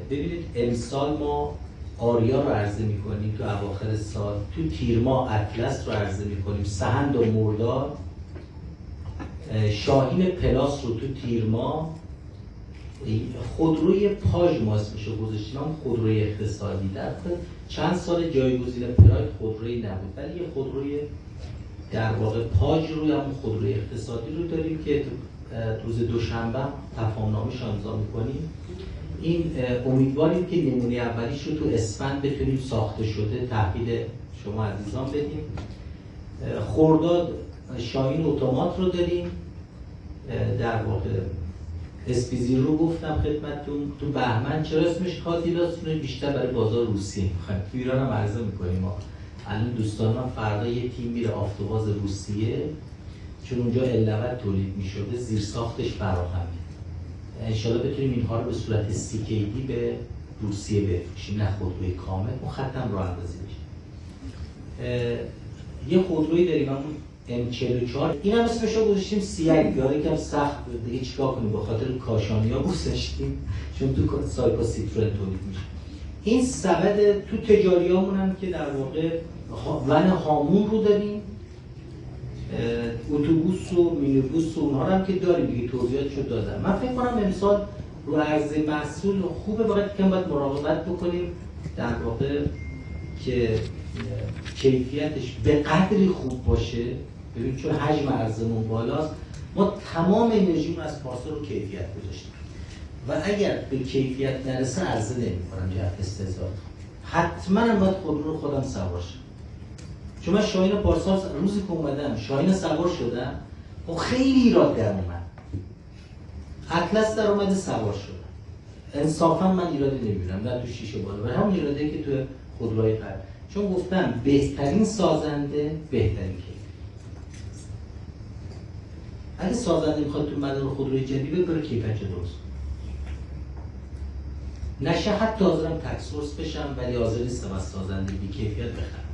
ببینید امسال ما آریا رو عرضه میکنیم تو اواخر سال، تو تیر ماه اطلس رو عرضه میکنیم، سهند و مرداد، شاهین پلاس رو تو تیر ماه، خودروی پاژ ما اسمشو گذاشتیم، هم خودروی اقتصادی. در چند سال جایگزین پراید خودروی نبود، ولی یه خودروی در واقع پاژ روی همون خودروی اقتصادی رو داریم که روز دوشنبه تفاهم‌نامه‌اش امضا می‌کنیم. این امیدواریم که نمونه اولیش رو تو اسفند بتونیم ساخته شده تحویل شما عزیزان بدیم. خرداد شاهین اتومات رو داریم، در واقع اسپیزی رو گفتم خدمتتون. تو بهمن چرا اسمش کادیلاس بیشتر برای بازار روسیه می‌خوایم، تو ایران هم عرضه می‌کنیم ما. الان دوستان من فردا یه تیم میره آفتاباز روسیه، چون اونجا علوت تولید می‌شده، زیر ساختش فراهمه. انشالله بتونیم اینها رو به صورت CKD به روسیه بفروشیم، نه خودروی کامل، اون خطم راه اندازی بشه. یه خودرویی داریم همون M44، این هم اسمش رو گذاشتیم سیاگ، یا یکم سخت دیگه چیکار کنیم، به خاطر کاشانیا گذاشتیم چون تو سایپا سیتروئن تولید میشه. این سبد تو تجاریامون هم که در واقع ون هامون رو داریم، اتوبوس و مینیبوس و اونها هم که داریم دیگه، توضیحاتشو دادم. من فکر کنم امسال رو عرضه محصول خوبه، فقط کم باید مراقبت بکنیم در واقع که کیفیتش به قدری خوب باشه. ببین چون حجم عرضمون بالاست، ما تمام انرژیمون از پارسال رو کیفیت گذاشتیم و اگر به کیفیت نرسه عرضه نمی‌کنم جهت استهزار. حتما هم باید خودرو رو خودم سوار شم، چون من شاهین پارسال روزی که اومدم شاهین سوار شدم و خیلی ایراد در اومد، اطلس در اومده سوار شدم، انصافا من ایرادی نمیبینم، نه تو شیشه بالا، و همون ایراده که تو خودروهای قبل، چون گفتم بهترین سازنده بهترین کیفیت. اگه سازنده میخواد تو مدار خودروی جدید بره کیفیت درست نشه، حتی حاضرم تک سورس بشم ولی حاضر نیستم از سازنده بی کیفیت بخرم.